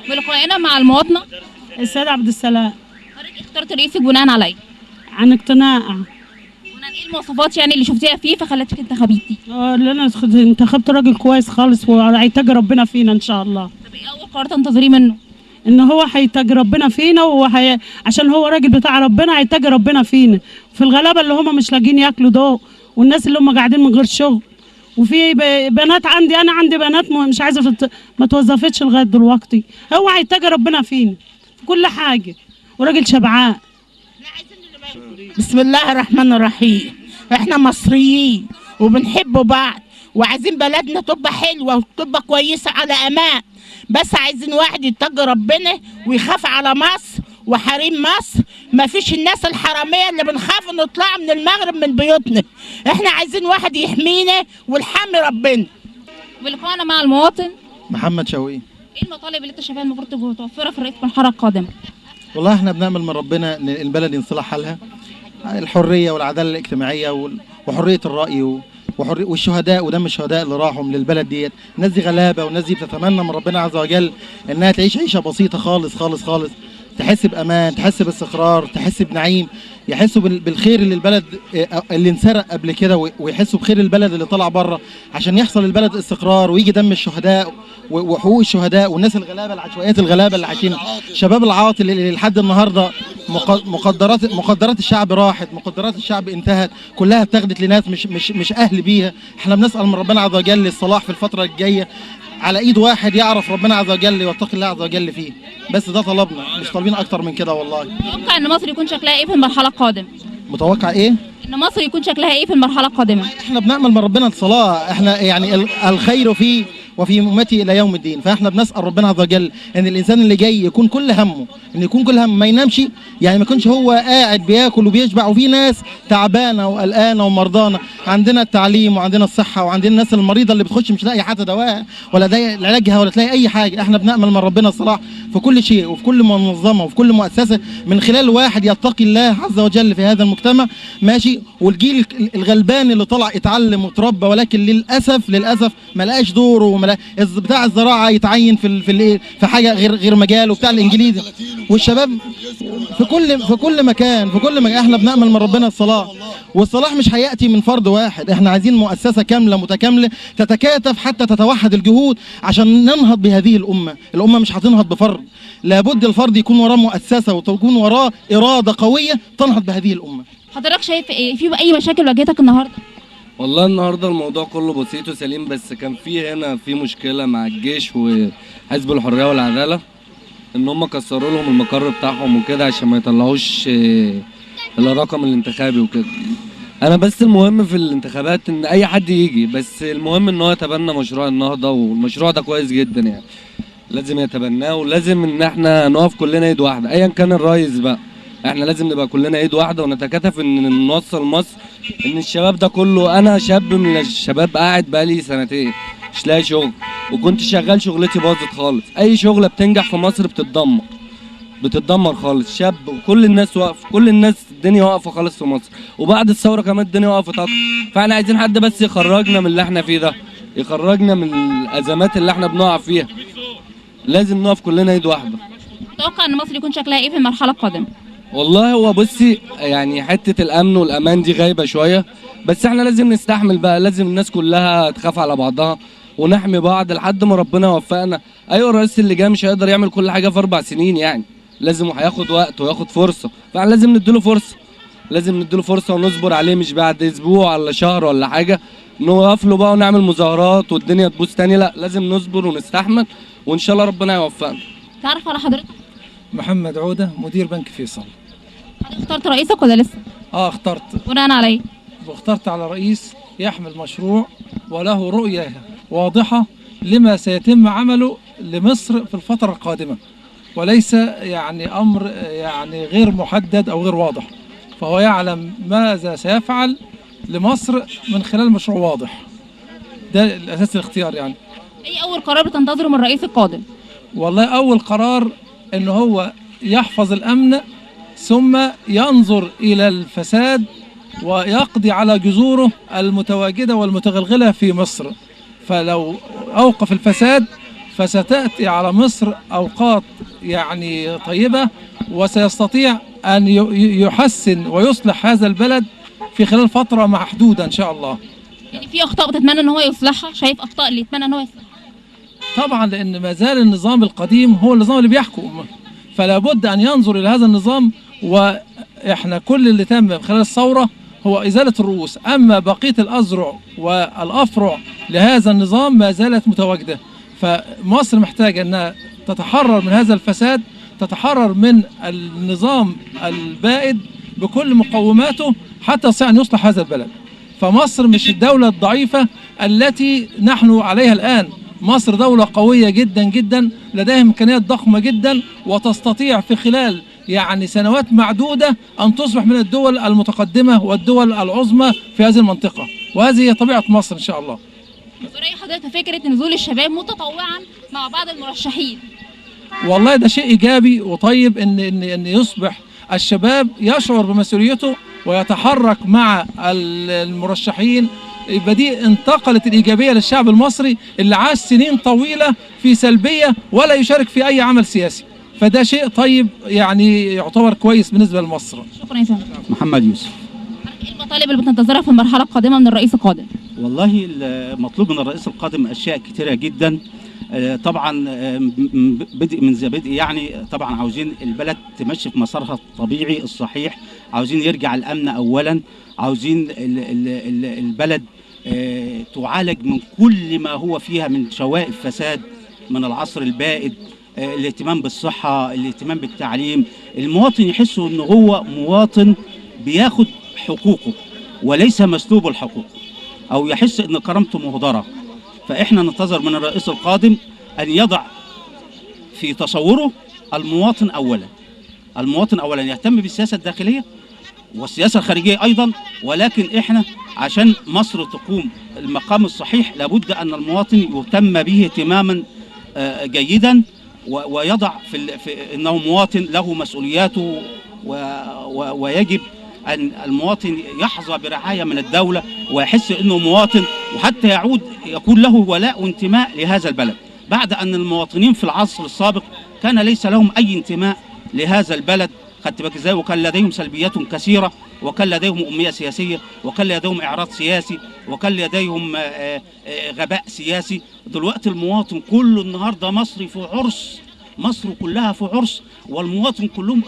بلقائنا مع المواطنة السيد عبد السلام. حضرتك اخترت رئيسك بناء على ايه؟ عن اقتناع. بناء ايه المواصفات يعني اللي شفتيها فيه فخلتك انتخبيتي؟ اللي انا انتخبت راجل كويس خالص وهيتاج ربنا فينا ان شاء الله. طب ايه اول قرار تنتظريه منه؟ ان هو هيتاج ربنا فينا عشان هو راجل بتاع ربنا هيتاج ربنا فينا، في الغلابه اللي هم مش لاقيين ياكلوا دول، والناس اللي هم قاعدين من غير شغل، وفي بنات انا عندي بنات مش عايزه ما توظفتش لغايه دلوقتي. هو هيتاج ربنا فينا في كل حاجه، وراجل شبعان. بسم الله الرحمن الرحيم. احنا مصريين وبنحب بعض وعايزين بلدنا تبقى حلوه وتبقى كويسه على امان، بس عايزين واحد يتقي ربنا ويخاف على مصر وحريم مصر. ما فيش الناس الحراميه اللي بنخاف نطلع من المغرب من بيوتنا. احنا عايزين واحد يحمينا ويحمي ربنا. بلقائنا مع المواطن محمد شوقي. ايه المطالب اللي انت شايفها المفروض تبقى متوفره في الرئيس في المرحله القادمه؟ والله احنا بنأمل من ربنا ان البلد ينصلح حالها، الحريه والعداله الاجتماعيه وحريه الراي والشهداء ودم الشهداء اللي راحوا من البلد ديت. الناس دي غلابه، والناس دي بتتمنى من ربنا عز وجل انها تعيش عيشه بسيطه خالص خالص خالص، تحس بامان، تحس باستقرار، تحس بنعيم، يحسوا بالخير اللي البلد اللي انسرق قبل كده، ويحسوا بخير البلد اللي طلع بره، عشان يحصل البلد استقرار ويجي دم الشهداء وحقوق الشهداء والناس الغلابه العشوائيات الغلابه اللي عايشين، شباب العاطل اللي لحد النهارده مقدرات الشعب راحت، مقدرات الشعب انتهت، كلها اتاخدت لناس مش اهل بيها. احنا بنسال من ربنا عز وجل الصلاح في الفتره الجايه على ايد واحد يعرف ربنا عز وجل ويتقي الله عز وجل فيه، بس ده طلبنا، مش طالبين اكتر من كده والله. متوقع ان مصر يكون شكلها ايه في المرحله القادمه؟ متوقع ايه؟ ان مصر يكون شكلها ايه في المرحله القادمه؟ احنا بنأمل من ربنا الصلاح، احنا يعني الخير فيه وفي امتي الى يوم الدين، فاحنا بنسال ربنا عز وجل ان الانسان اللي جاي يكون كل همه ان يكون كل همه ما ينامش، يعني ما يكونش هو قاعد بياكل وبيشبع، وفي ناس تعبانه وقلقانه ومرضانه. عندنا التعليم وعندنا الصحه وعندنا الناس المريضه اللي بتخش مش لاقي حتى دواء ولا لاقي علاجها ولا تلاقي اي حاجه. احنا بنأمل من ربنا الصلاح في كل شيء وفي كل منظمه وفي كل مؤسسه، من خلال واحد يتقي الله عز وجل في هذا المجتمع ماشي. والجيل الغلبان اللي طلع اتعلم وتربى، ولكن للاسف ما لقاش دوره، بتاع الزراعه يتعين في حاجه غير مجاله، بتاع الانجليزي، والشباب في كل مكان احنا بنأمل من ربنا الصلاح، والصلاح مش هياتي من فرد واحد. احنا عايزين مؤسسه كامله متكامله تتكاتف حتى تتوحد الجهود عشان ننهض بهذه الامه مش هتنهض بفرد، لابد الفرد يكون وراه مؤسسه وتكون وراه اراده قويه تنهض بهذه الامه. حضرتك شايف ايه في اي مشاكل واجهتك النهارده؟ والله النهارده الموضوع كله بسيط وسليم، بس كان في مشكله مع الجيش وحزب الحريه والعداله، ان هم كسروا لهم المقر بتاعهم وكده عشان ما يطلعوش الرقم الانتخابي وكده. انا بس المهم في الانتخابات ان اي حد يجي، بس المهم ان هو يتبنى مشروع النهضه، والمشروع ده كويس جدا يعني لازم يتبناه، ولازم ان احنا نقف كلنا ايد واحده ايا كان الرئيس بقى. احنا لازم نبقى كلنا ايد واحده ونتكاتف ان نوصل مصر، ان الشباب ده كله، انا شاب من الشباب قاعد بقالي سنتين مش لاقي شغل، وكنت شغال شغلتي باظت خالص. اي شغله بتنجح في مصر بتتدمر خالص. شاب وكل الناس واقفه، كل الناس الدنيا واقفه خالص في مصر، وبعد الثوره كمان الدنيا وقفت اكتر. فاحنا عايزين حد بس يخرجنا من اللي احنا فيه ده، يخرجنا من الازمات اللي احنا بنقع فيها. لازم نقف كلنا ايد واحده. متوقع ان مصر يكون شكلها ايه في المرحله القادمه؟ والله هو بصي يعني حته الامن والامان دي غايبه شويه، بس احنا لازم نستحمل بقى، لازم الناس كلها تخاف على بعضها ونحمي بعض لحد ما ربنا يوفقنا. ايوه الرئيس اللي جاي مش هيقدر يعمل كل حاجه في 4 سنين، يعني لازم هياخد وقت وياخد فرصه، فاحنا لازم نديله فرصه ونصبر عليه، مش بعد اسبوع ولا شهر ولا حاجه نوقف له بقى ونعمل مظاهرات والدنيا تبوظ تاني. لا، لازم نصبر ونستحمل وان شاء الله ربنا يوفقنا. تعرف على حضرتك؟ محمد عوده، مدير بنك فيصل. حضرتك اخترت رئيسك ولا لسه؟ اخترت. بناء على ايه؟ واخترت على رئيس يحمل مشروع وله رؤية واضحة لما سيتم عمله لمصر في الفترة القادمة، وليس يعني أمر يعني غير محدد أو غير واضح، فهو يعلم ماذا سيفعل لمصر من خلال مشروع واضح. ده الأساس الاختيار. يعني ايه أول قرار بتنتظره من الرئيس القادم؟ والله أول قرار إن هو يحفظ الأمن، ثم ينظر إلى الفساد ويقضي على جذوره المتواجدة والمتغلغلة في مصر. فلو أوقف الفساد فستأتي على مصر أوقات يعني طيبة، وسيستطيع أن يحسن ويصلح هذا البلد في خلال فترة محدودة إن شاء الله. يعني في اخطاء بتتمنى ان هو يصلحها، شايف اخطاء اللي يتمنى ان هو يصلحها؟ طبعا، لأن ما زال النظام القديم هو النظام اللي بيحكم، فلا بد أن ينظر إلى هذا النظام. وإحنا كل اللي تم خلال الثورة هو إزالة الرؤوس، أما بقية الأذرع والأفرع لهذا النظام ما زالت متواجدة. فمصر محتاجة أنها تتحرر من هذا الفساد، تتحرر من النظام البائد بكل مقوماته حتى يستطيع أن يصلح هذا البلد. فمصر مش الدولة الضعيفة التي نحن عليها الآن، مصر دولة قوية جدا جدا، لديها إمكانيات ضخمة جدا، وتستطيع في خلال يعني سنوات معدودة أن تصبح من الدول المتقدمة والدول العظمى في هذه المنطقة، وهذه هي طبيعة مصر إن شاء الله. برأي حضرتك فكرة نزول الشباب متطوعا مع بعض المرشحين، والله ده شيء إيجابي وطيب إن يصبح الشباب يشعر بمسؤوليته ويتحرك مع المرشحين. يبقى دي انتقلت الإيجابية للشعب المصري اللي عاش سنين طويلة في سلبية ولا يشارك في أي عمل سياسي، فده شيء طيب يعني يعتبر كويس بالنسبة لمصر. شكرا يا فندم. محمد يوسف. ايه المطالب اللي بتنتظرها في المرحلة القادمة من الرئيس القادم؟ والله المطلوب من الرئيس القادم أشياء كتيرة جدا. طبعا بدء يعني طبعا عاوزين البلد تمشي في مسارها الطبيعي الصحيح، عاوزين يرجع الأمن أولا، عاوزين البلد تعالج من كل ما هو فيها من شوائب فساد من العصر البائد، الاهتمام بالصحة، الاهتمام بالتعليم، المواطن يحس إن هو مواطن بياخد حقوقه وليس مسلوب الحقوق، أو يحس إن كرامته مهدرة. فإحنا ننتظر من الرئيس القادم أن يضع في تصوره المواطن أولا، المواطن أولا، يهتم بالسياسة الداخلية والسياسة الخارجية أيضا، ولكن إحنا عشان مصر تقوم المقام الصحيح لابد أن المواطن يهتم به اهتماما جيدا، ويضع في أنه مواطن له مسؤولياته، ويجب أن المواطن يحظى برعاية من الدولة ويحس أنه مواطن، وحتى يعود يكون له ولاء وانتماء لهذا البلد، بعد أن المواطنين في العصر السابق كان ليس لهم أي انتماء لهذا البلد. خدت بالك ازاي؟ وكان لديهم سلبيات كثيرة، وكان لديهم أمية سياسية، وكان لديهم إعراض سياسي، وكان لديهم غباء سياسي. دلوقتي المواطن كله النهاردة مصري في عرس، مصر كلها في عرس، والمواطن كلهم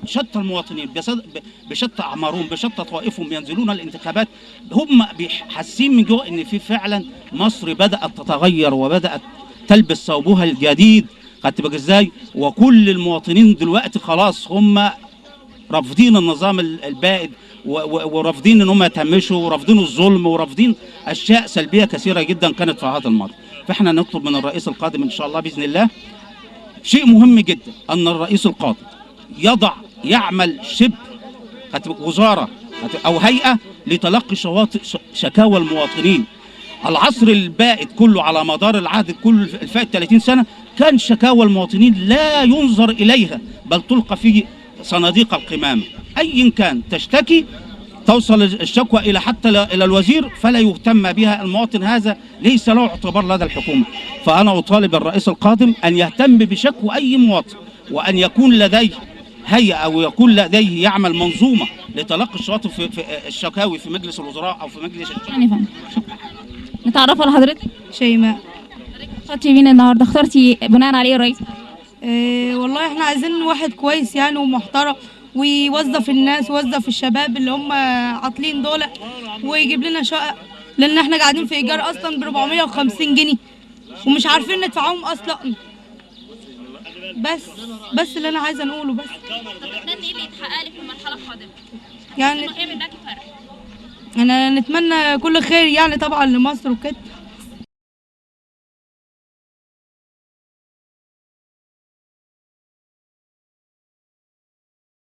شتى المواطنين بشتى أعمارهم بشتى طوائفهم ينزلون الانتخابات، هم حاسين من جوه إن في فعلا مصر بدأت تتغير وبدأت تلبس ثوبها الجديد. خدت بالك ازاي؟ وكل المواطنين دلوقتي خلاص هم رافضين النظام البائد، ورافضين ان هم يتهمشوا، ورافضين الظلم، ورافضين اشياء سلبيه كثيره جدا كانت في هذا الماضي. فاحنا نطلب من الرئيس القادم ان شاء الله باذن الله شيء مهم جدا، ان الرئيس القادم يعمل شبه وزاره او هيئه لتلقي شكاوى المواطنين. العصر البائد كله على مدار العهد كله الفائت 30 سنة كان شكاوى المواطنين لا ينظر إليها، بل تلقى في صناديق القمامة. أي كان تشتكي توصل الشكوى إلى حتى إلى الوزير فلا يهتم بها. المواطن هذا ليس له اعتبار لدى الحكومة. فأنا أطالب الرئيس القادم أن يهتم بشكوى أي مواطن، وأن يكون لديه هيئة أو يكون لديه يعمل منظومة لتلقي الشكاوي في مجلس الوزراء أو في مجلس الشعب. نتعرف على حضرتك. شيماء. اخترتي مين النهارده؟ اخترتي بناء عليه الرئيس؟ والله احنا عايزين واحد كويس يعني ومحترم، ويوظف الناس ويوظف الشباب اللي هم عاطلين دول، ويجيب لنا شقق، لان احنا قاعدين في ايجار اصلا ب 450 جنيه ومش عارفين ندفعهم اصلا. بس اللي انا عايزه نقوله بس. طب تتمني ايه اللي يتحقق لك في المرحله القادمه؟ يعني انا نتمنى كل خير يعني طبعا لمصر وكده.